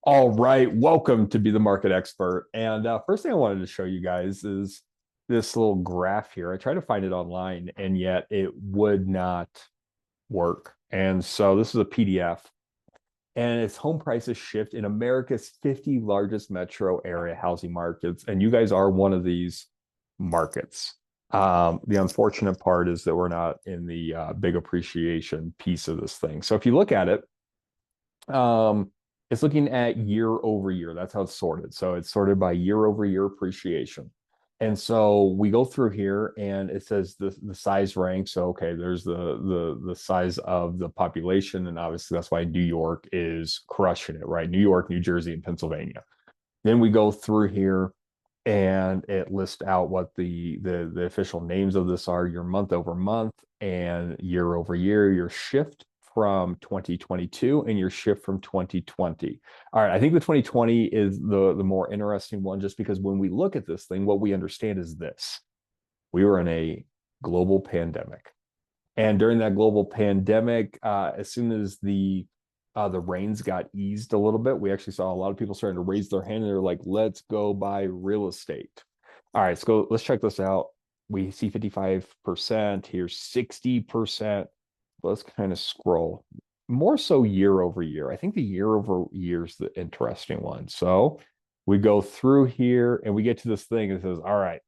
All right, welcome to Be the Market Expert. And first thing I wanted to show you guys is this little graph here. I tried to find it online, and yet it would not work. And so this is a PDF, and it's home prices shift in America's 50 largest metro area housing markets. And you guys are one of these markets. The unfortunate part is that we're not in the big appreciation piece of this thing. So if you look at it, um, it's looking at year over year. That's how it's sorted. So it's sorted by year over year appreciation. And so we go through here and it says the size rank. So okay, there's the size of the population, and obviously that's why New York is crushing it, right? New York, New Jersey, and Pennsylvania. Then we go through here and it lists out what the official names of this are, your month over month and year over year, your shift from 2022 and your shift from 2020. All right, I think the 2020 is the more interesting one, just because when we look at this thing, what we understand is this: we were in a global pandemic. And during that global pandemic, as soon as the rains got eased a little bit, we actually saw a lot of people starting to raise their hand, and they're like, "Let's go buy real estate." All right, so let's check this out. We see 55%, here's 60%. Let's kind of scroll more so year over year. I think the year over year is the interesting one. So we go through here and we get to this thing that says, all right,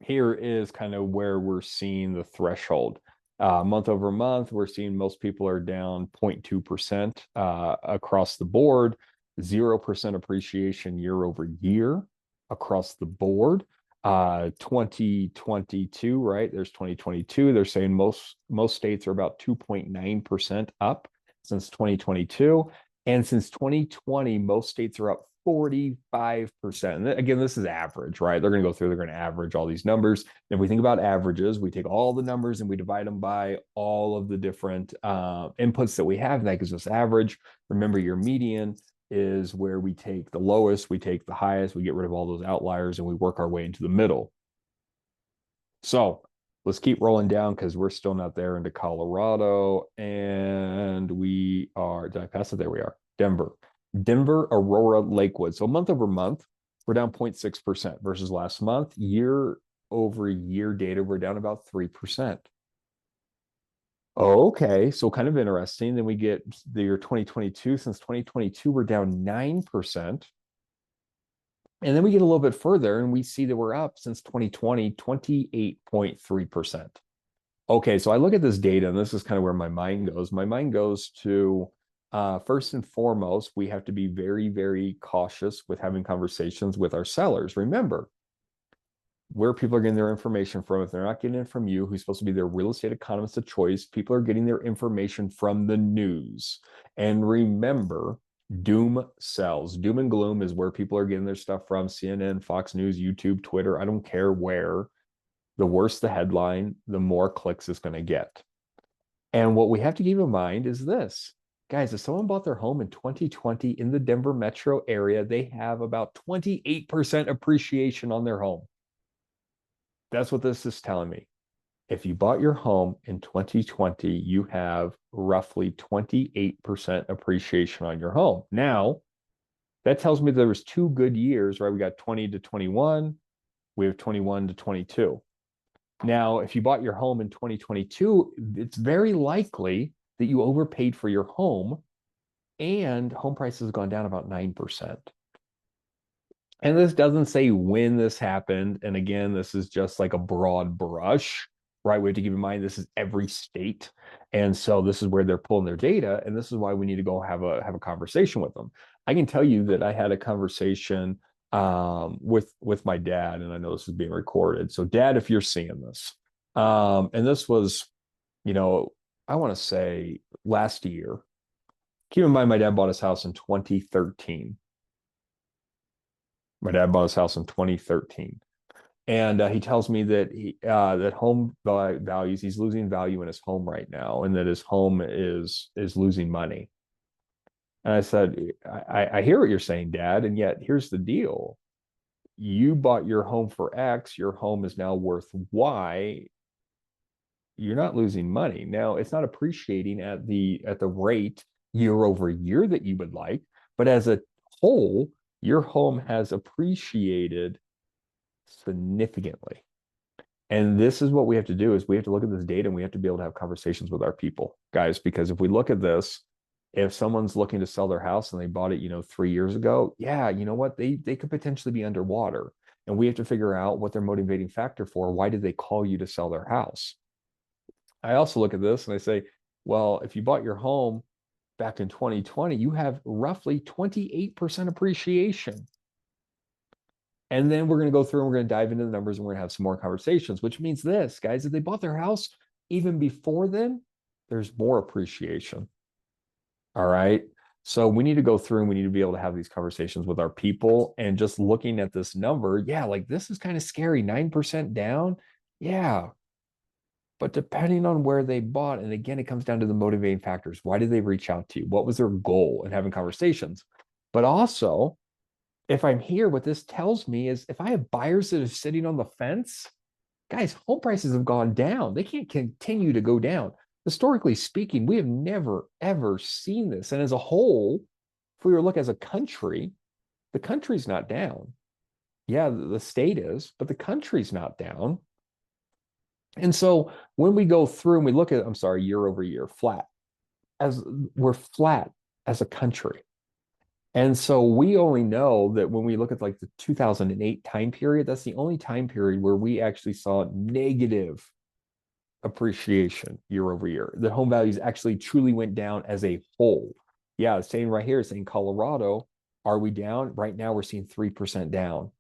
here is kind of where we're seeing the threshold. Month over month, we're seeing most people are down 0.2% across the board, 0% appreciation year over year across the board. 2022, right? There's 2022. They're saying most states are about 2.9% up since 2022. And since 2020, most states are up 45%. And again, this is average, right? They're going to go through, they're going to average all these numbers. And if we think about averages, we take all the numbers and we divide them by all of the different inputs that we have, and that gives us average. Remember, your median is where we take the lowest, we take the highest, we get rid of all those outliers, and we work our way into the middle. So let's keep rolling down because we're still not there into Colorado. And we are, did I pass it? There we are. Denver, Aurora, Lakewood. So month over month, we're down 0.6% versus last month. Year over year data, we're down about 3%. Okay, so kind of interesting. Then we get the year 2022. Since 2022, we're down 9%. And then we get a little bit further and we see that we're up since 2020, 28.3%. Okay, so I look at this data, and this is kind of where my mind goes. My mind goes to first and foremost, we have to be very, very cautious with having conversations with our sellers. Remember, where people are getting their information from, if they're not getting it from you, who's supposed to be their real estate economist of choice, people are getting their information from the news. And remember, doom sells. Doom and gloom is where people are getting their stuff from: CNN, Fox News, YouTube, Twitter. I don't care where. The worse the headline, the more clicks it's going to get. And what we have to keep in mind is this. Guys, if someone bought their home in 2020 in the Denver metro area, they have about 28% appreciation on their home. That's what this is telling me. If you bought your home in 2020, you have roughly 28% appreciation on your home. Now, that tells me there was 2 good years, right? We got 20 to 21, we have 21 to 22. Now, if you bought your home in 2022, it's very likely that you overpaid for your home, and home prices have gone down about 9%. And this doesn't say when this happened. And again, this is just like a broad brush, right? We have to keep in mind this is every state. And so this is where they're pulling their data. And this is why we need to go have a conversation with them. I can tell you that I had a conversation with my dad, and I know this is being recorded. So, Dad, if you're seeing this, and this was, you know, I want to say last year. Keep in mind, my dad bought his house in 2013. My dad bought his house in 2013, and he tells me that that home values, he's losing value in his home right now, and that his home is losing money. And I said, I hear what you're saying, Dad, and yet here's the deal: you bought your home for X, your home is now worth Y. You're not losing money. Now, it's not appreciating at the rate year over year that you would like, But as a whole, your home has appreciated significantly. And this is what we have to do is we have to look at this data and we have to be able to have conversations with our people, guys, because if we look at this, if someone's looking to sell their house and they bought it, 3 years ago, yeah, you know what? They could potentially be underwater. And we have to figure out what their motivating factor for. Why did they call you to sell their house? I also look at this and I say, well, if you bought your home back in 2020, you have roughly 28% appreciation. And then we're going to go through and we're going to dive into the numbers and we're going to have some more conversations, which means this, guys, if they bought their house even before then, there's more appreciation. All right. So we need to go through and we need to be able to have these conversations with our people. And just looking at this number, yeah, like this is kind of scary. 9% down. Yeah. But depending on where they bought, and again, it comes down to the motivating factors. Why did they reach out to you? What was their goal in having conversations? But also, if I'm here, what this tells me is if I have buyers that are sitting on the fence, guys, home prices have gone down. They can't continue to go down. Historically speaking, we have never, ever seen this. And as a whole, if we were to look as a country, the country's not down. Yeah, the state is, but the country's not down. And so when we go through and we look at, I'm sorry, year over year, flat, as we're flat as a country. And so we only know that when we look at like the 2008 time period, that's the only time period where we actually saw negative appreciation year over year. The home values actually truly went down as a whole. Yeah, it's saying right here, it's saying Colorado, are we down? Right now, we're seeing 3% down.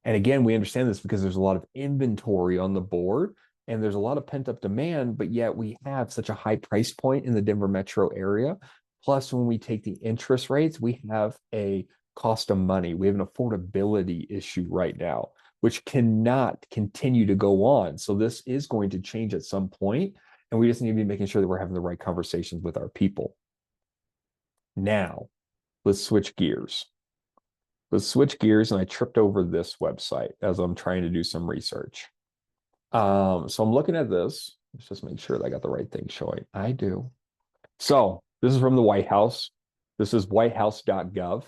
And again, we understand this because there's a lot of inventory on the board and there's a lot of pent up demand, but yet we have such a high price point in the Denver metro area. Plus, when we take the interest rates, we have a cost of money. We have an affordability issue right now, which cannot continue to go on. So this is going to change at some point, and we just need to be making sure that we're having the right conversations with our people. Now, let's switch gears. Let's switch gears, and I tripped over this website as I'm trying to do some research. So I'm looking at this. Let's just make sure that I got the right thing showing. I do. So this is from the White House. This is whitehouse.gov,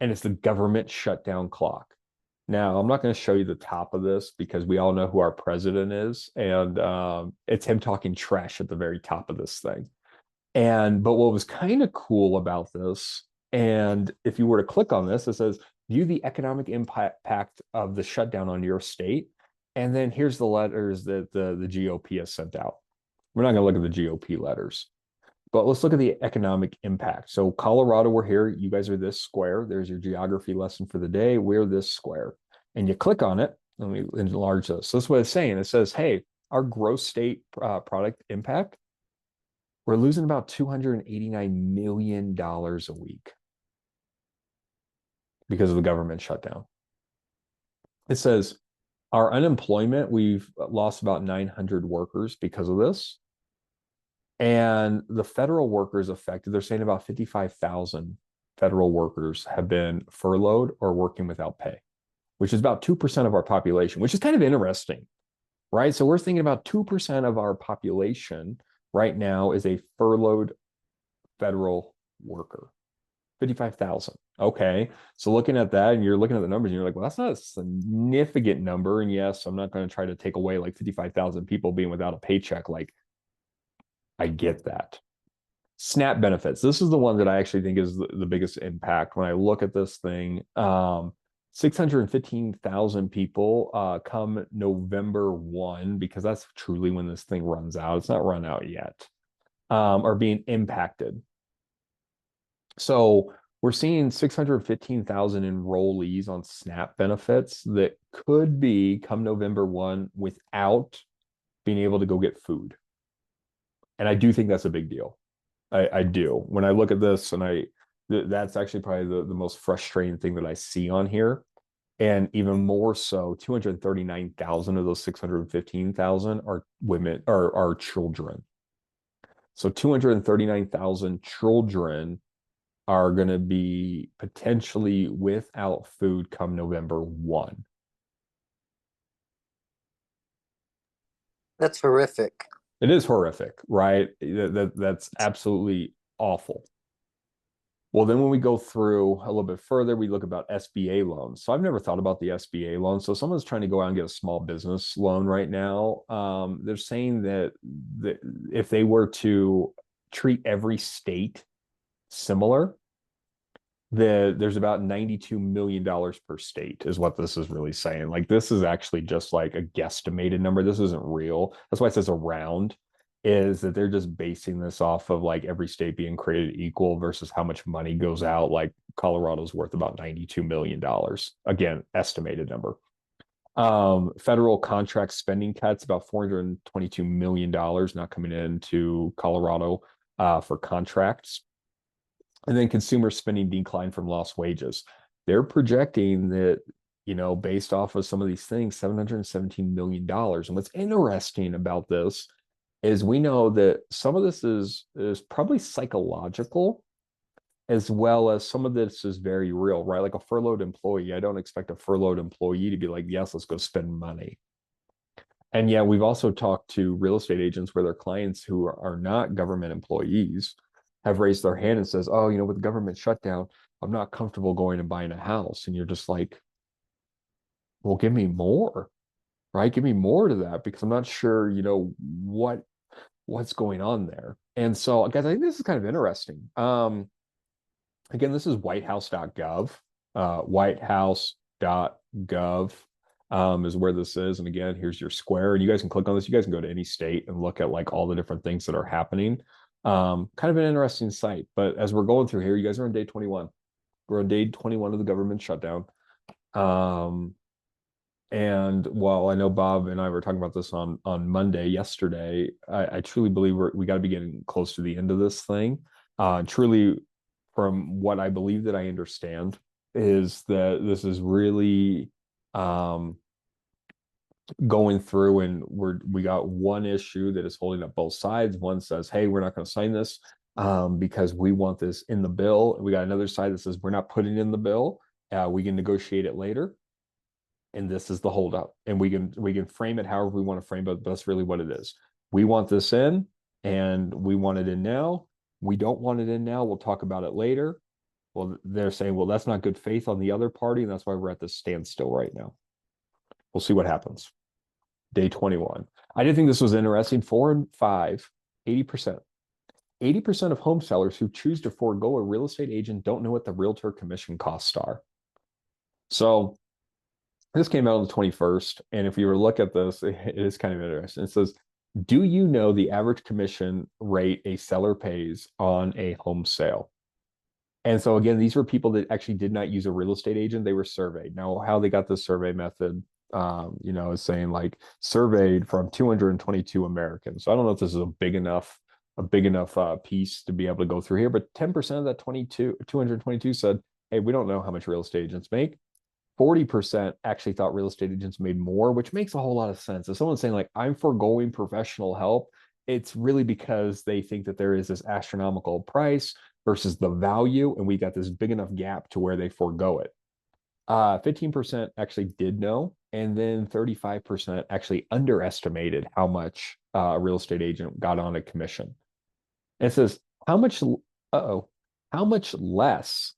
and it's the government shutdown clock. Now, I'm not going to show you the top of this because we all know who our president is, and it's him talking trash at the very top of this thing. But what was kind of cool about this, and if you were to click on this, it says, view the economic impact of the shutdown on your state. And then here's the letters that the GOP has sent out. We're not going to look at the GOP letters, but let's look at the economic impact. So Colorado, we're here. You guys are this square. There's your geography lesson for the day. We're this square. And you click on it. Let me enlarge this. So that's what it's saying. It says, hey, our gross state product impact, we're losing about $289 million a week because of the government shutdown. It says our unemployment, we've lost about 900 workers because of this. And the federal workers affected, they're saying about 55,000 federal workers have been furloughed or working without pay, which is about 2% of our population, which is kind of interesting, right? So we're thinking about 2% of our population right now is a furloughed federal worker. 55,000. Okay. So looking at that and you're looking at the numbers and you're like, well, that's not a significant number. And yes, I'm not going to try to take away like 55,000 people being without a paycheck. Like, I get that. SNAP benefits. This is the one that I actually think is the biggest impact when I look at this thing. 615,000 people come November 1, because that's truly when this thing runs out. It's not run out yet, are being impacted. So we're seeing 615,000 enrollees on SNAP benefits that could be come November 1 without being able to go get food. And I do think that's a big deal. I do. When I look at this, and that's actually probably the most frustrating thing that I see on here. And even more so, 239,000 of those 615,000 are women or are children. So 239,000 children are going to be potentially without food come November 1. That's horrific. It is horrific, right? That's absolutely awful. Well, then when we go through a little bit further, we look about SBA loans. So I've never thought about the SBA loan. So someone's trying to go out and get a small business loan right now. They're saying that if they were to treat every state similar, there's about $92 million per state is what this is really saying. Like this is actually just like a guesstimated number. This isn't real. That's why it says around, is that they're just basing this off of like every state being created equal versus how much money goes out. Like Colorado's worth about $92 million. Again, estimated number. Federal contract spending cuts, about $422 million not coming into Colorado for contracts. And then consumer spending decline from lost wages. They're projecting that, based off of some of these things, $717 million. And what's interesting about this is we know that some of this is probably psychological, as well as some of this is very real, right? Like a furloughed employee. I don't expect a furloughed employee to be like, yes, let's go spend money. And yeah, we've also talked to real estate agents where their clients who are not government employees have raised their hand and says, oh, with the government shutdown, I'm not comfortable going and buying a house. And you're just like, well, give me more, right? Give me more to that, because I'm not sure, what's going on there. And so, guys, I think this is kind of interesting. Again, this is whitehouse.gov. Whitehouse.gov is where this is. And again, here's your square. And you guys can click on this. You guys can go to any state and look at like all the different things that are happening. Kind of an interesting site. But as we're going through here, you guys are on day 21. We're on day 21 of the government shutdown. And while I know Bob and I were talking about this on Monday, yesterday, I truly believe we got to be getting close to the end of this thing. Truly, from what I believe that I understand, is that this is really going through, and we got one issue that is holding up both sides. One says, hey, we're not going to sign this because we want this in the bill. And we got another side that says we're not putting it in the bill. We can negotiate it later. And this is the holdup. And we can frame it however we want to frame it, but that's really what it is. We want this in, and we want it in now. We don't want it in now. We'll talk about it later. Well, they're saying, well, that's not good faith on the other party, and that's why we're at this standstill right now. We'll see what happens. Day 21. I did think this was interesting. 4 and 5, 80%. 80% of home sellers who choose to forego a real estate agent don't know what the realtor commission costs are. So this came out on the 21st. And if you were to look at this, it is kind of interesting. It says, do you know the average commission rate a seller pays on a home sale? And so again, these were people that actually did not use a real estate agent. They were surveyed. Now, how they got this survey method, is saying like surveyed from 222 Americans. So I don't know if this is a big enough piece to be able to go through here, but 10% of that 222 said, hey, we don't know how much real estate agents make. 40% actually thought real estate agents made more, which makes a whole lot of sense. If someone's saying like, I'm foregoing professional help, it's really because they think that there is this astronomical price versus the value, and we got this big enough gap to where they forego it. 15% actually did know, and then 35% actually underestimated how much a real estate agent got on a commission. And it says, how much less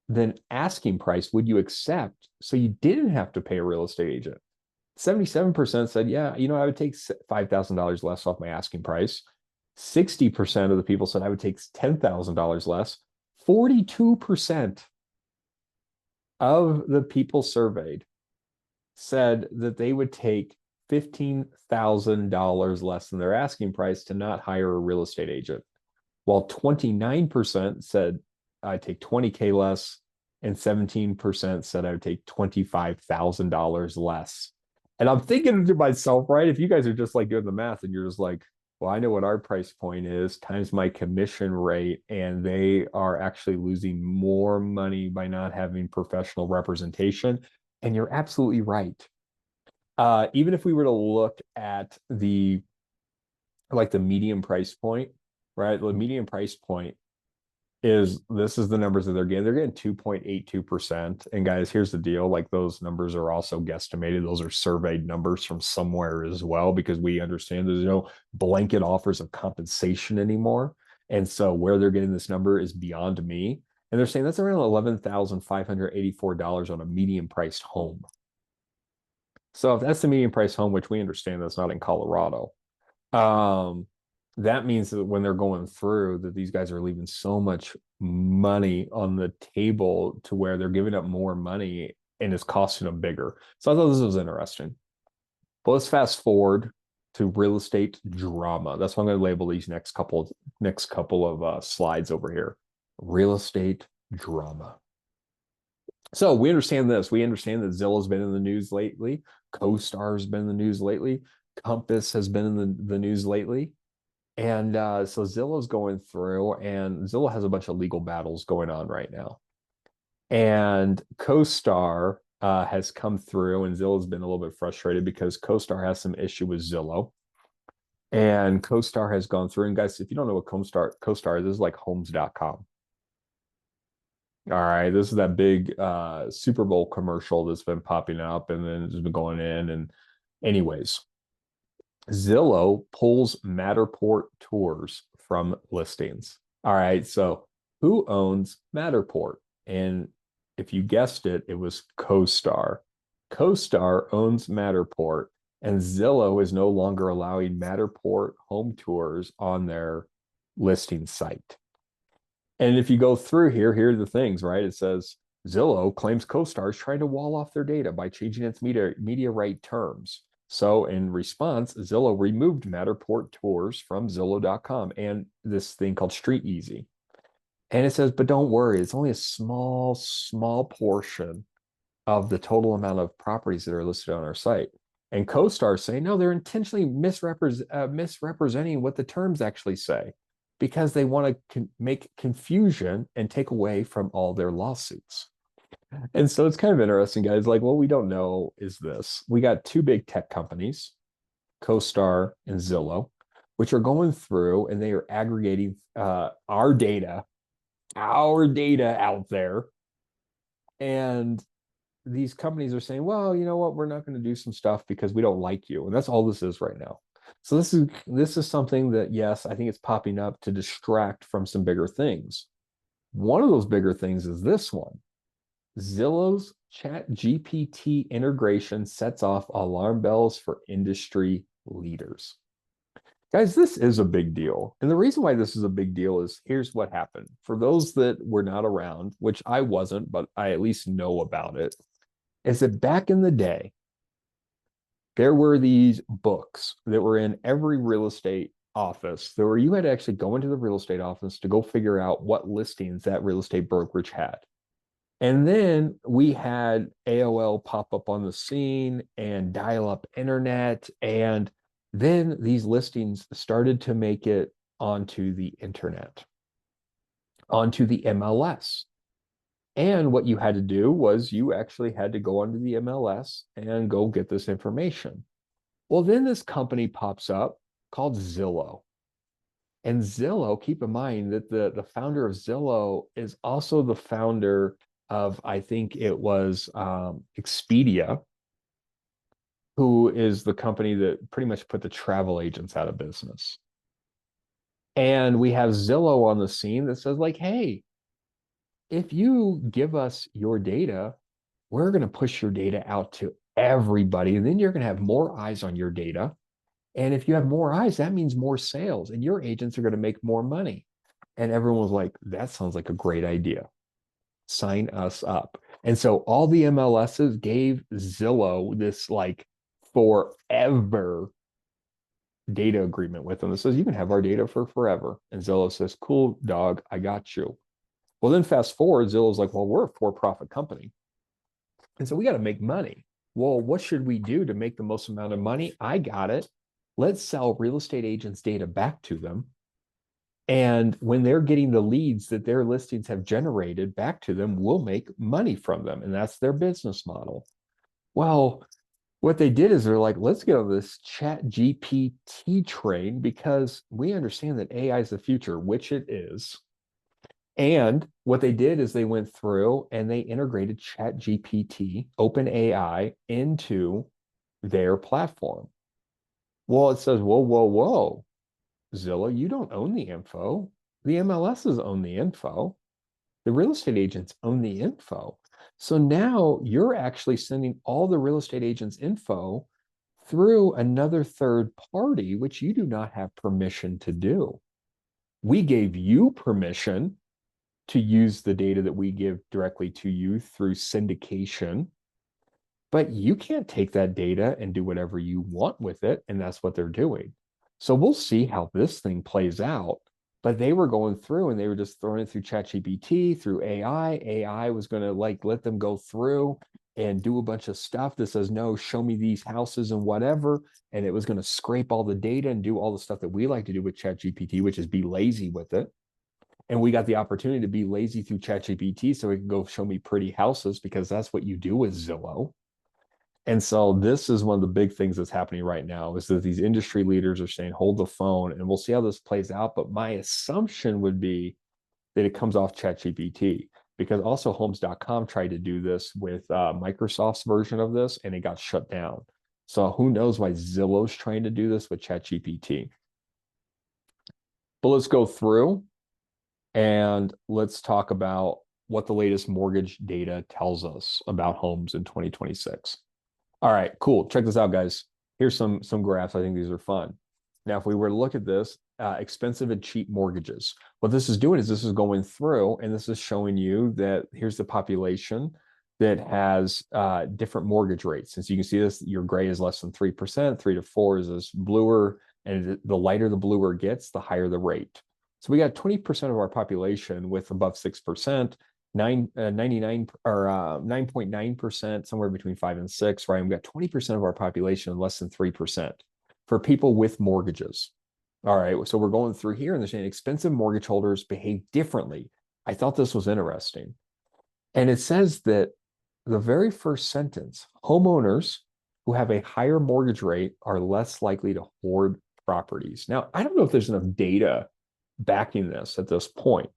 than asking price would you accept so you didn't have to pay a real estate agent? 77% said, yeah, I would take $5,000 less off my asking price. 60% of the people said I would take $10,000 less. 42% of the people surveyed said that they would take $15,000 less than their asking price to not hire a real estate agent, while 29% said I'd take $20K less, and 17% said I would take $25,000 less. And I'm thinking to myself, right, if you guys are just like doing the math and you're just like, well, I know what our price point is times my commission rate, and they are actually losing more money by not having professional representation. And you're absolutely right. Even if we were to look at the median price point, right? The median price point this is the numbers that they're getting. They're getting 2.82%. And guys, here's the deal. Like, those numbers are also guesstimated. Those are surveyed numbers from somewhere as well, because we understand there's no blanket offers of compensation anymore. And so where they're getting this number is beyond me. And they're saying that's around $11,584 on a medium priced home. So if that's the medium price home, which we understand that's not in Colorado, um, that means that when they're going through that these guys are leaving so much money on the table to where they're giving up more money and it's costing them bigger. So I thought this was interesting. But let's fast forward to real estate drama. That's what I'm going to label these next couple of slides over here. Real estate drama. So we understand this. We understand that Zillow's been in the news lately. CoStar's been in the news lately. Compass has been in the news lately. And so Zillow's going through, and Zillow has a bunch of legal battles going on right now. And CoStar has come through, and Zillow's been a little bit frustrated because CoStar has some issue with Zillow. And CoStar has gone through. And guys, if you don't know what CoStar is, this is like homes.com. All right, this is that big Super Bowl commercial that's been popping up and then it's been going in. And anyways, Zillow pulls Matterport tours from listings. All right, so who owns Matterport? And if you guessed it, it was CoStar. CoStar owns Matterport, and Zillow is no longer allowing Matterport home tours on their listing site. And if you go through here are the things, right? It says Zillow claims CoStar is trying to wall off their data by changing its media right terms. So in response, Zillow removed Matterport tours from Zillow.com and this thing called Street Easy. And it says, but don't worry, it's only a small portion of the total amount of properties that are listed on our site. And CoStar is saying, no, they're intentionally misrepresenting what the terms actually say because they want to make confusion and take away from all their lawsuits. And so it's kind of interesting, guys. Like, what we don't know is this. We got two big tech companies, CoStar and Zillow, which are going through and they are aggregating our data out there. And these companies are saying, well, you know what? We're not going to do some stuff because we don't like you. And that's all this is right now. So this is something that, yes, I think it's popping up to distract from some bigger things. One of those bigger things is this one. Zillow's ChatGPT integration sets off alarm bells for industry leaders. Guys, this is a big deal. And the reason why this is a big deal is here's what happened. For those that were not around, which I wasn't, but I at least know about it, is that back in the day, there were these books that were in every real estate office. There were you had to actually go into the real estate office to go figure out what listings that real estate brokerage had. And then we had AOL pop up on the scene and dial-up internet. And then these listings started to make it onto the internet, onto the MLS. And what you had to do was you actually had to go onto the MLS and go get this information. Well, then this company pops up called Zillow. And Zillow, keep in mind that the founder of Zillow is also the founder of, I think it was Expedia, who is the company that pretty much put the travel agents out of business. And we have Zillow on the scene that says like, hey, if you give us your data, we're going to push your data out to everybody. And then you're going to have more eyes on your data. And if you have more eyes, that means more sales and your agents are going to make more money. And everyone was like, that sounds like a great idea. Sign us up. And so all the MLSs gave Zillow this like forever data agreement with them that says you can have our data for forever. And Zillow says, cool, dog, I got you. Well, then fast forward, Zillow's like, well, we're a for-profit company. And so we got to make money. Well, what should we do to make the most amount of money? I got it. Let's sell real estate agents' data back to them. And when they're getting the leads that their listings have generated back to them, we'll make money from them. And that's their business model. Well, what they did is they're like, let's get on this ChatGPT train because we understand that AI is the future, which it is. And what they did is they went through and they integrated ChatGPT, OpenAI, into their platform. Well, it says, whoa, Zillow, you don't own the info. The MLSs own the info. The real estate agents own the info. So now you're actually sending all the real estate agents' info through another third party, which you do not have permission to do. We gave you permission to use the data that we give directly to you through syndication, but you can't take that data and do whatever you want with it. And that's what they're doing. So we'll see how this thing plays out. But they were going through and they were just throwing it through ChatGPT, through AI. AI was going to like let them go through and do a bunch of stuff that says, no, show me these houses and whatever. And it was going to scrape all the data and do all the stuff that we like to do with ChatGPT, which is be lazy with it. And we got the opportunity to be lazy through ChatGPT so it can go show me pretty houses because that's what you do with Zillow. And so this is one of the big things that's happening right now is that these industry leaders are saying, hold the phone, and we'll see how this plays out. But my assumption would be that it comes off ChatGPT because also homes.com tried to do this with Microsoft's version of this and it got shut down. So who knows why Zillow's trying to do this with ChatGPT. But let's go through and let's talk about what the latest mortgage data tells us about homes in 2026. All right, cool. Check this out, guys. Here's some graphs. I think these are fun. Now, if we were to look at this, expensive and cheap mortgages, what this is doing is this is going through and this is showing you that here's the population that has different mortgage rates. And so you can see this, your gray is less than 3%, 3 to 4 is this bluer, and the lighter the bluer gets, the higher the rate. So we got 20% of our population with above 6%, 99 or 9.9%, somewhere between 5 and 6, right? And we got 20% of our population less than 3% for people with mortgages. All right, so we're going through here and they're saying expensive mortgage holders behave differently. I thought this was interesting. And it says that the very first sentence, homeowners who have a higher mortgage rate are less likely to hoard properties. Now, I don't know if there's enough data backing this at this point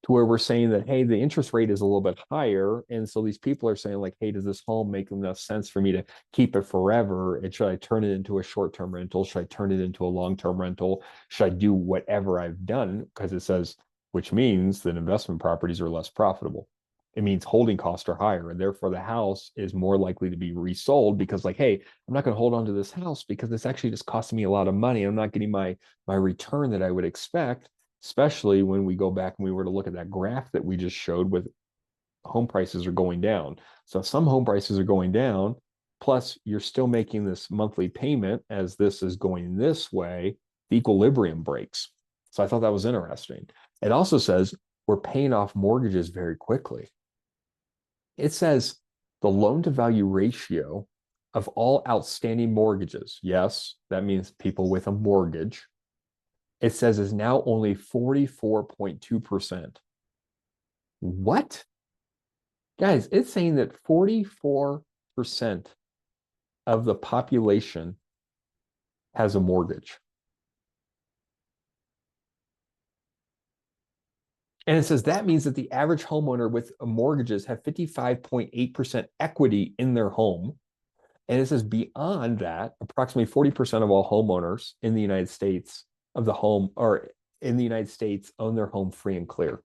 to where we're saying that, hey, the interest rate is a little bit higher. And so these people are saying like, hey, does this home make enough sense for me to keep it forever? And should I turn it into a short-term rental? Should I turn it into a long-term rental? Should I do whatever I've done? Because it says, which means that investment properties are less profitable. It means holding costs are higher, and therefore the house is more likely to be resold because, like, hey, I'm not going to hold on to this house because it's actually just costing me a lot of money. I'm not getting my return that I would expect, especially when we go back and we were to look at that graph that we just showed with home prices are going down. So some home prices are going down, plus you're still making this monthly payment as this is going this way, the equilibrium breaks. So I thought that was interesting. It also says we're paying off mortgages very quickly. It says the loan to value ratio of all outstanding mortgages. Yes, that means people with a mortgage. It says is now only 44.2%. What? Guys, it's saying that 44% of the population has a mortgage. And it says that means that the average homeowner with mortgages have 55.8% equity in their home. And it says beyond that, approximately 40% of all homeowners in the United States of the home or in the United States own their home free and clear,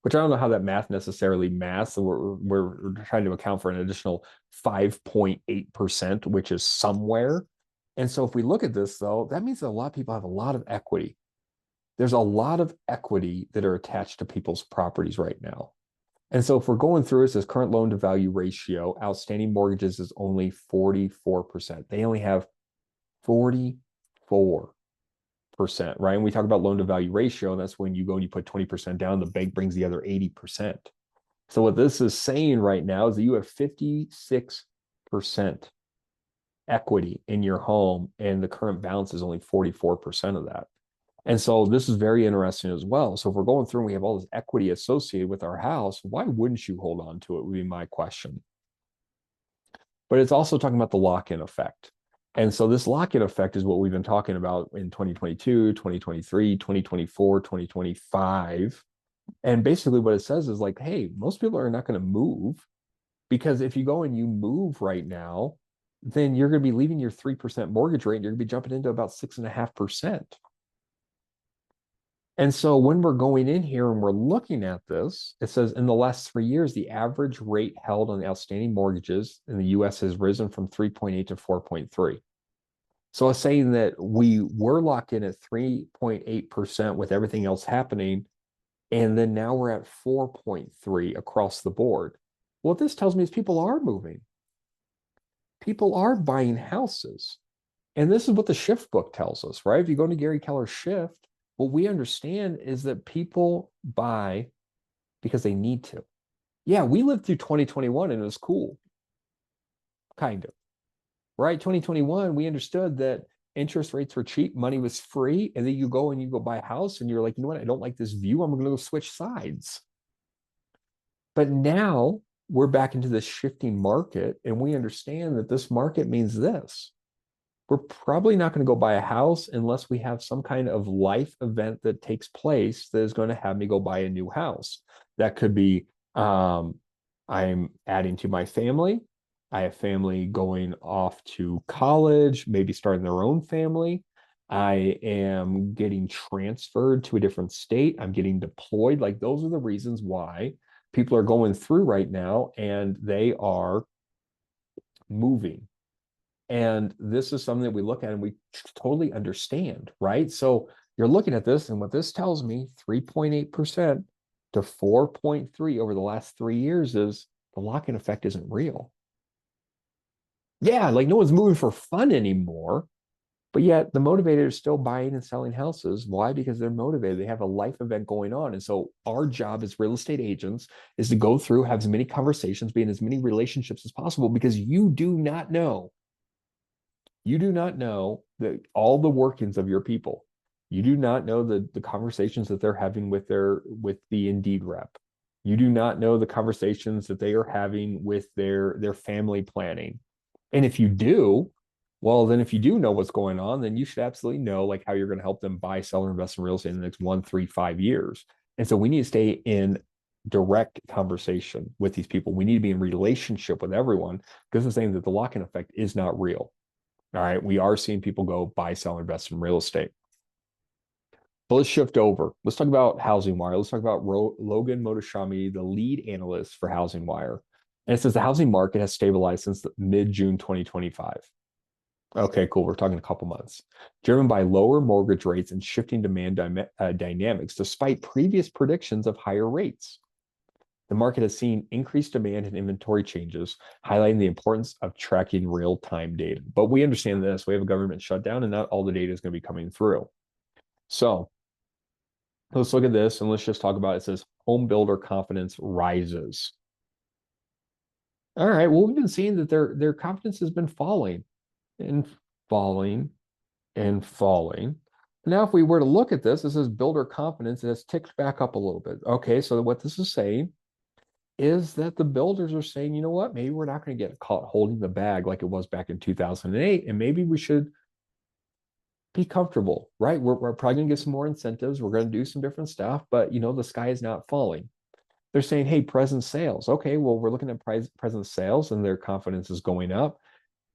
which I don't know how that math necessarily maths. So we're trying to account for an additional 5.8%, which is somewhere. And so if we look at this, though, that means that a lot of people have a lot of equity. There's a lot of equity that are attached to people's properties right now. And so if we're going through, it says current loan to value ratio, outstanding mortgages is only 44%. They only have 44%, right? And we talk about loan to value ratio, and that's when you go and you put 20% down, the bank brings the other 80%. So what this is saying right now is that you have 56% equity in your home, and the current balance is only 44% of that. And so this is very interesting as well. So if we're going through and we have all this equity associated with our house, why wouldn't you hold on to it would be my question. But it's also talking about the lock-in effect. And so this lock-in effect is what we've been talking about in 2022, 2023, 2024, 2025. And basically what it says is like, hey, most people are not going to move because if you go and you move right now, then you're going to be leaving your 3% mortgage rate and you're going to be jumping into about 6.5%. And so when we're going in here and we're looking at this, it says in the last 3 years, the average rate held on the outstanding mortgages in the US has risen from 3.8 to 4.3. So it's saying that we were locked in at 3.8% with everything else happening. And then now we're at 4.3 across the board. What this tells me is people are moving. People are buying houses. And this is what the shift book tells us, right? If you go to Gary Keller's shift, what we understand is that people buy because they need to. Yeah, we lived through 2021 and it was cool. Kind of. Right? 2021, we understood that interest rates were cheap, money was free, and then you go and you go buy a house and you're like, you know what? I don't like this view. I'm going to go switch sides. But now we're back into this shifting market, and we understand that this market means this. We're probably not going to go buy a house unless we have some kind of life event that takes place that is going to have me go buy a new house. That could be I'm adding to my family. I have family going off to college, maybe starting their own family. I am getting transferred to a different state. I'm getting deployed. Like those are the reasons why people are going through right now and they are moving. And this is something that we look at and we totally understand, right? So you're looking at this, and what this tells me 3.8% to 4.3 over the last 3 years is the lock-in effect isn't real. Yeah, like no one's moving for fun anymore, but yet the motivator is still buying and selling houses. Why? Because they're motivated. They have a life event going on. And so our job as real estate agents is to go through, have as many conversations, be in as many relationships as possible, because you do not know that all the workings of your people. You do not know the conversations that they're having with the Indeed rep. You do not know the conversations that they are having with their family planning. And if you do, well, then if you do know what's going on, then you should absolutely know like how you're going to help them buy, sell, or invest in real estate in the next 1, 3, 5 years. And so we need to stay in direct conversation with these people. We need to be in relationship with everyone, because I'm saying that the lock-in effect is not real. All right. We are seeing people go buy, sell, invest in real estate. But let's shift over. Let's talk about Housing Wire. Let's talk about Logan Motoshami, the lead analyst for Housing Wire. And it says the housing market has stabilized since mid-June 2025. Okay, cool. We're talking a couple months. Driven by lower mortgage rates and shifting demand dynamics, despite previous predictions of higher rates. The market has seen increased demand and inventory changes, highlighting the importance of tracking real-time data. But we understand this. We have a government shutdown, and not all the data is going to be coming through. So let's look at this, and let's just talk about it. It says home builder confidence rises. All right. Well, we've been seeing that their confidence has been falling and falling and falling. Now, if we were to look at this, this is builder confidence. It has ticked back up a little bit. Okay, so what this is saying is that the builders are saying, you know what, maybe we're not going to get caught holding the bag like it was back in 2008, and maybe we should be comfortable, right? We're probably going to get some more incentives. We're going to do some different stuff, but the sky is not falling. They're saying, hey, present sales. Okay, well, we're looking at present sales, and their confidence is going up.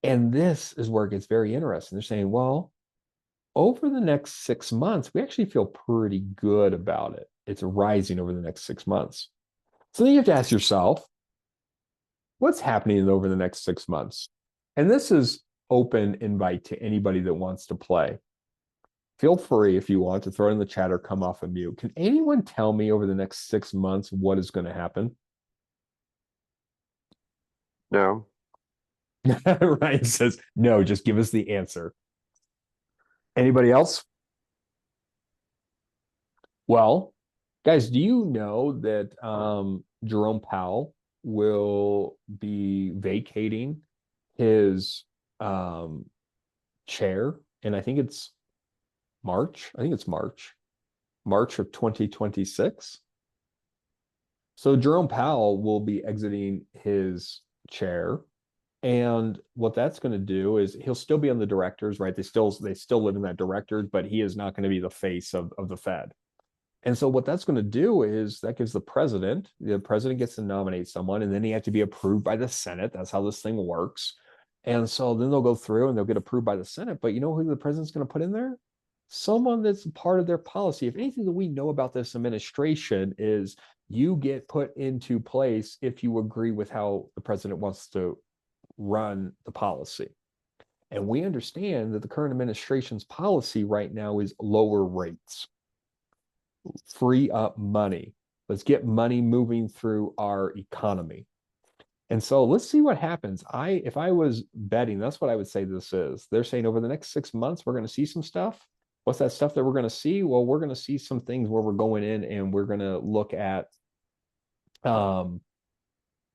And this is where it gets very interesting. They're saying, well, over the next 6 months, we actually feel pretty good about it. It's rising over the next 6 months. So then you have to ask yourself, what's happening over the next 6 months? And this is open invite to anybody that wants to play. Feel free, if you want, to throw it in the chat or come off of mute. Can anyone tell me over the next 6 months what is going to happen? No. Ryan says, no, just give us the answer. Anybody else? Well, guys, do you know that Jerome Powell will be vacating his chair? And I think it's March. I think it's March of 2026. So Jerome Powell will be exiting his chair. And what that's going to do is he'll still be on the directors, right? They still live in that directors, but he is not going to be the face of the Fed. And so what that's going to do is that gives the president gets to nominate someone, and then he has to be approved by the Senate. That's how this thing works. And so then they'll go through and they'll get approved by the Senate. But you know who the president's going to put in there? Someone that's part of their policy. If anything that we know about this administration is you get put into place if you agree with how the president wants to run the policy. And we understand that the current administration's policy right now is lower rates, free up money. Let's get money moving through our economy. And so let's see what happens. If I was betting, that's what I would say this is. They're saying over the next 6 months, we're going to see some stuff. What's that stuff that we're going to see? Well, we're going to see some things where we're going in and we're going to look at, we're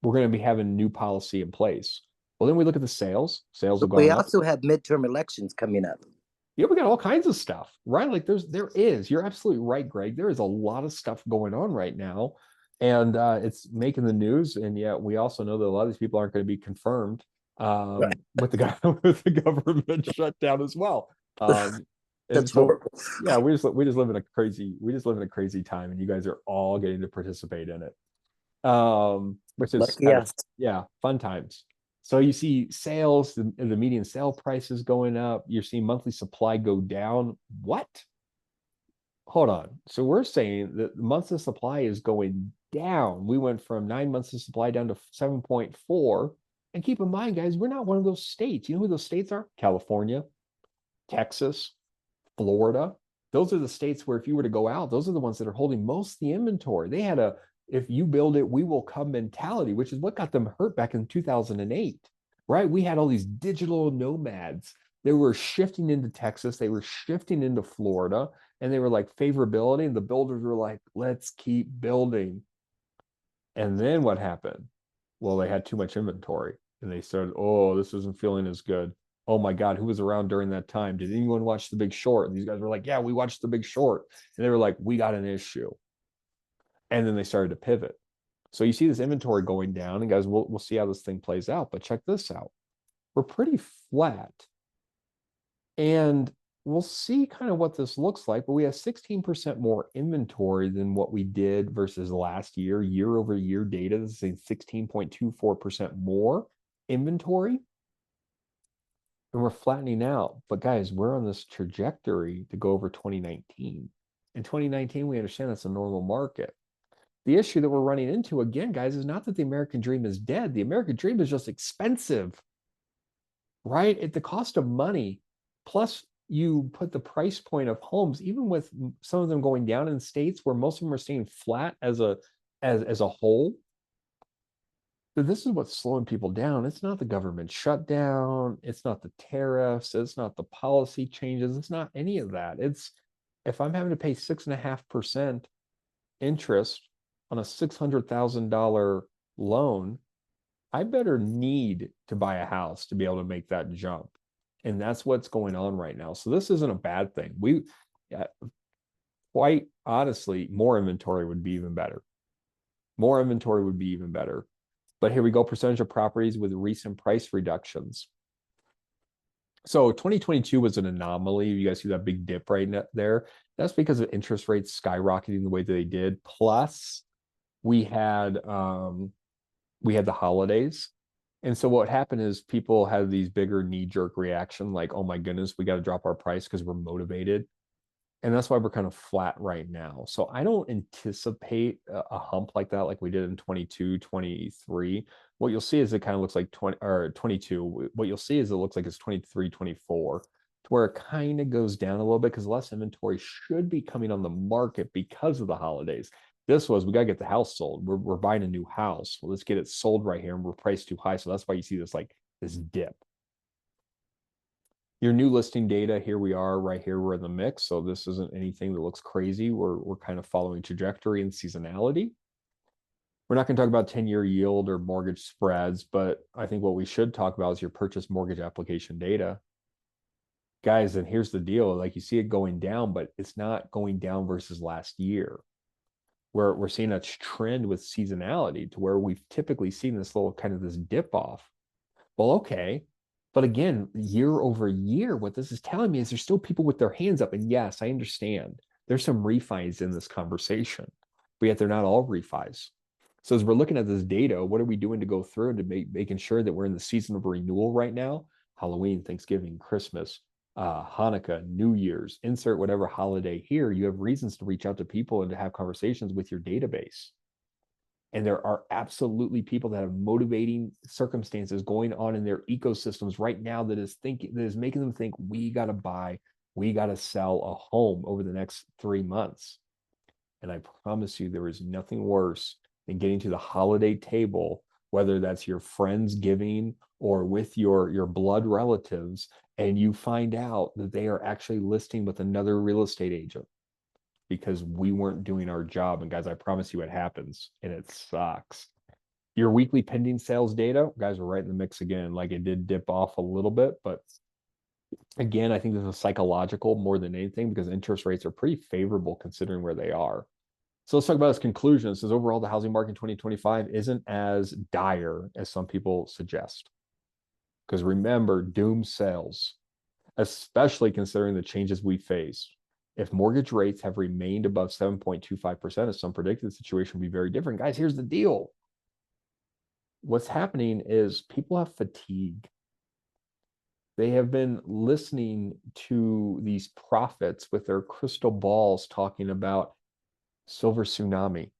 going to be having new policy in place. Well, then we look at the sales. Sales have We gone up. also have midterm elections coming up. Yeah, we got all kinds of stuff, right? Like you're absolutely right, Greg. There is a lot of stuff going on right now, and it's making the news. And yet we also know that a lot of these people aren't going to be confirmed Right. with the government shutdown as well. And That's so, horrible. yeah, we just live in a crazy time, and you guys are all getting to participate in it, which is Lucky us. yeah, fun times. So you see sales, the median sale price is going up. You're seeing monthly supply go down. What? Hold on. So we're saying that the months of supply is going down. We went from 9 months of supply down to 7.4. And keep in mind, guys, we're not one of those states. You know who those states are? California, Texas, Florida. Those are the states where if you were to go out, those are the ones that are holding most of the inventory. They had a if you build it, we will come mentality, which is what got them hurt back in 2008, right? We had all these digital nomads. They were shifting into Texas, they were shifting into Florida, and they were like favorability. And the builders were like, let's keep building. And then what happened? Well, they had too much inventory and they started, oh, this isn't feeling as good. Oh my God, who was around during that time? Did anyone watch The Big Short? And these guys were like, yeah, we watched The Big Short. And they were like, we got an issue. And then they started to pivot. So you see this inventory going down, and guys, we'll see how this thing plays out. But check this out. We're pretty flat. And we'll see kind of what this looks like, but we have 16% more inventory than what we did versus last year, year over year data. This is 16.24% more inventory. And we're flattening out. But guys, we're on this trajectory to go over 2019. In 2019, we understand that's a normal market. The issue that we're running into again, guys, is not that the American dream is dead. The American dream is just expensive, right? At the cost of money. Plus, you put the price point of homes, even with some of them going down in states where most of them are staying flat as a whole. But this is what's slowing people down. It's not the government shutdown. It's not the tariffs. It's not the policy changes. It's not any of that. It's if I'm having to pay 6.5% interest on a $600,000 loan, I better need to buy a house to be able to make that jump. And that's what's going on right now. So this isn't a bad thing. Quite honestly, more inventory would be even better. More inventory would be even better. But here we go, percentage of properties with recent price reductions. So 2022 was an anomaly. You guys see that big dip right there. That's because of interest rates skyrocketing the way that they did. Plus, we had the holidays. And so what happened is people had these bigger knee-jerk reaction, like, oh my goodness, we got to drop our price because we're motivated. And that's why we're kind of flat right now. So I don't anticipate a hump like that, like we did in 22, 23. What you'll see is it kind of looks like 20 or 22. What you'll see is it looks like it's 23, 24, to where it kind of goes down a little bit because less inventory should be coming on the market because of the holidays. This was, we got to get the house sold. We're buying a new house. Well, let's get it sold right here, and we're priced too high. So that's why you see this like this dip. Your new listing data, here we are right here, we're in the mix. So this isn't anything that looks crazy. We're kind of following trajectory and seasonality. We're not going to talk about 10-year yield or mortgage spreads, but I think what we should talk about is your purchase mortgage application data. Guys, and here's the deal, like you see it going down, but it's not going down versus last year. We're seeing a trend with seasonality to where we've typically seen this little kind of this dip off. Well, okay. But again, year over year, what this is telling me is there's still people with their hands up. And yes, I understand there's some refis in this conversation, but yet they're not all refis. So as we're looking at this data, what are we doing to go through to making sure that we're in the season of renewal right now? Halloween, Thanksgiving, Christmas, Hanukkah, New Year's, insert whatever holiday here, you have reasons to reach out to people and to have conversations with your database. And there are absolutely people that have motivating circumstances going on in their ecosystems right now that is making them think we got to buy, we got to sell a home over the next 3 months. And I promise you, there is nothing worse than getting to the holiday table, whether that's your friends giving or with your blood relatives, and you find out that they are actually listing with another real estate agent because we weren't doing our job. And guys, I promise you it happens and it sucks. Your weekly pending sales data, guys, are right in the mix again. Like it did dip off a little bit, but again, I think this is psychological more than anything because interest rates are pretty favorable considering where they are. So let's talk about his conclusion. It says overall, the housing market in 2025 isn't as dire as some people suggest. Because remember, doom sells, especially considering the changes we face. If mortgage rates have remained above 7.25%, as some predicted, the situation would be very different. Guys, here's the deal. What's happening is people have fatigue. They have been listening to these prophets with their crystal balls talking about silver tsunami,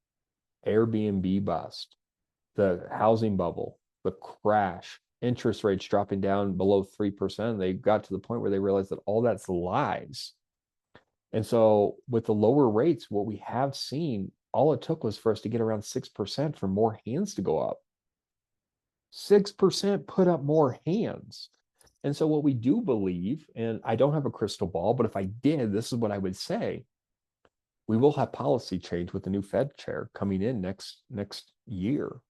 Airbnb bust, the housing bubble, the crash, interest rates dropping down below 3%. They got to the point where they realized that all that's lies. And so with the lower rates, what we have seen, all it took was for us to get around 6% for more hands to go up. 6% put up more hands. And so what we do believe, and I don't have a crystal ball, but if I did, this is what I would say. We will have policy change with the new Fed chair coming in next year.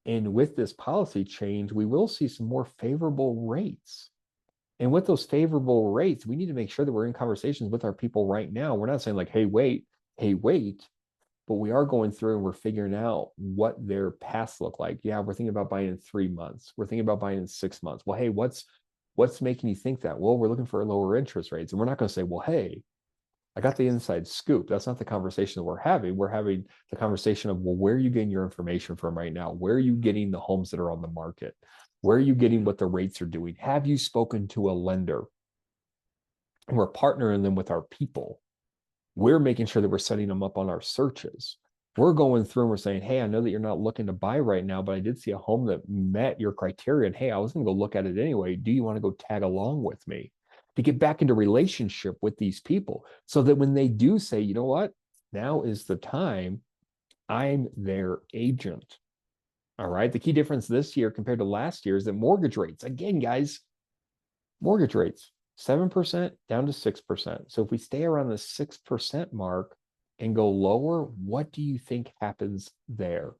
And with this policy change, we will see some more favorable rates. And with those favorable rates, we need to make sure that we're in conversations with our people right now. We're not saying like, hey, wait, but we are going through and we're figuring out what their paths look like. Yeah, we're thinking about buying in 3 months. We're thinking about buying in 6 months. Well, hey, what's making you think that? Well, we're looking for lower interest rates. And we're not going to say, well, hey, I got the inside scoop. That's not the conversation that we're having. We're having the conversation of, well, where are you getting your information from right now? Where are you getting the homes that are on the market? Where are you getting what the rates are doing? Have you spoken to a lender? And we're partnering them with our people. We're making sure that we're setting them up on our searches. We're going through and we're saying, hey, I know that you're not looking to buy right now, but I did see a home that met your criteria. And hey, I was going to go look at it anyway. Do you want to go tag along with me? To get back into relationship with these people so that when they do say, you know what, now is the time, I'm their agent. All right. The key difference this year compared to last year is that mortgage rates, again, guys, mortgage rates, 7% down to 6%. So if we stay around the 6% mark and go lower, what do you think happens there?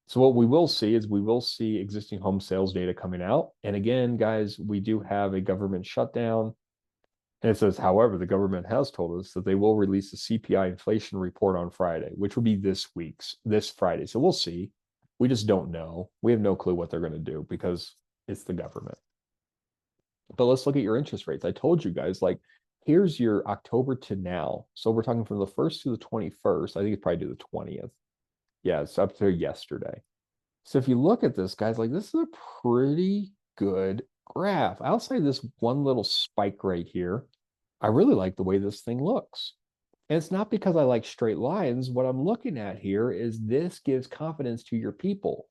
So what we will see is we will see existing home sales data coming out. And again, guys, we do have a government shutdown. And it says, however, the government has told us that they will release a CPI inflation report on Friday, which will be this Friday. So we'll see. We just don't know. We have no clue what they're going to do because it's the government. But let's look at your interest rates. I told you guys, like, here's your October to now. So we're talking from the 1st to the 21st. I think it's probably to the 20th. Yeah, it's up to yesterday. So if you look at this, guys, like this is a pretty good graph. Outside this one little spike right here, I really like the way this thing looks. And it's not because I like straight lines. What I'm looking at here is this gives confidence to your people.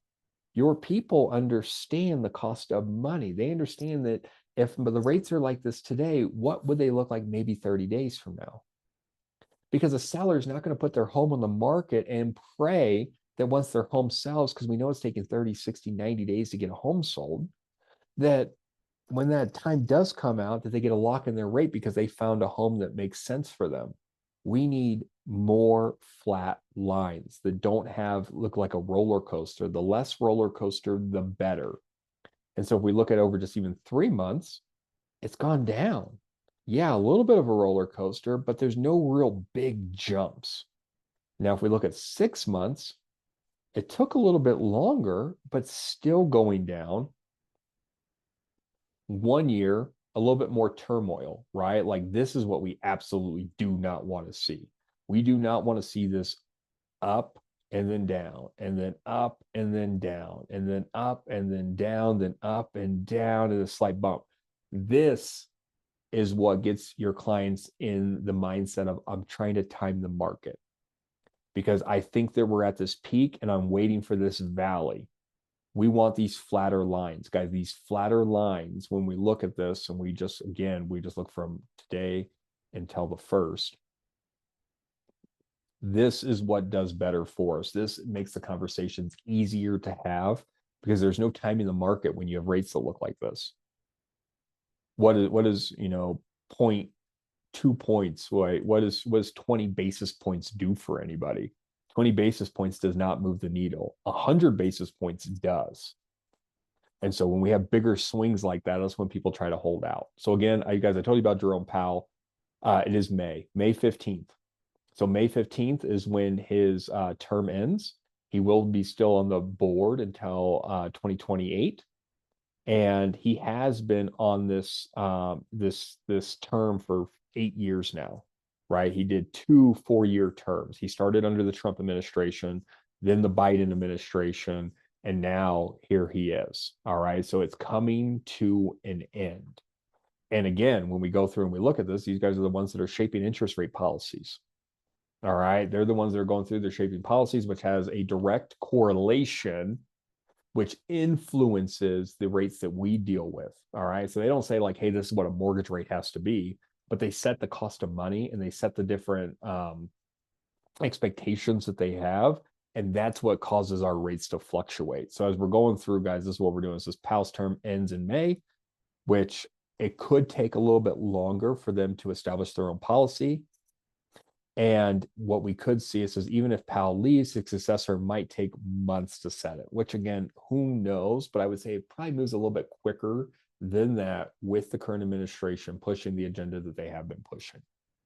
Your people understand the cost of money. They understand that if the rates are like this today, what would they look like maybe 30 days from now? Because a seller is not going to put their home on the market and pray that once their home sells, because we know it's taking 30, 60, 90 days to get a home sold, that when that time does come out, that they get a lock in their rate because they found a home that makes sense for them. We need more flat lines that don't look like a roller coaster. The less roller coaster, the better. And so if we look at over just even 3 months, it's gone down. Yeah, a little bit of a roller coaster, but there's no real big jumps. Now, if we look at 6 months, it took a little bit longer, but still going down. 1 year, a little bit more turmoil, right? Like this is what we absolutely do not want to see. We do not want to see this up and then down, and then up and then down, and then up and then down, then up and down, and a slight bump. This is what gets your clients in the mindset of, I'm trying to time the market because I think that we're at this peak and I'm waiting for this valley. We want these flatter lines, guys, these flatter lines. When we look at this and we just look from today until the first, this is what does better for us. This makes the conversations easier to have because there's no timing the market when you have rates that look like this. What is 0.2 points, right? What does 20 basis points do for anybody? 20 basis points does not move the needle. 100 basis points does. And so when we have bigger swings like that, that's when people try to hold out. So again, I told you about Jerome Powell. It is May 15th. So May 15th is when his term ends. He will be still on the board until 2028. And he has been on this term for 8 years now, right? He did 2 4-year terms. He started under the Trump administration, then the Biden administration, and now here he is. All right. So it's coming to an end. And again, when we go through and we look at this, these guys are the ones that are shaping interest rate policies. All right. They're the ones that are going through, they're shaping policies, which has a direct correlation, which influences the rates that we deal with. All right. So they don't say, like, hey, this is what a mortgage rate has to be, but they set the cost of money and they set the different expectations that they have. And that's what causes our rates to fluctuate. So as we're going through, guys, this is what we're doing. This Powell's term ends in May, which it could take a little bit longer for them to establish their own policy. And what we could see is even if Powell leaves, his successor might take months to set it, which again, who knows? But I would say it probably moves a little bit quicker than that with the current administration pushing the agenda that they have been pushing.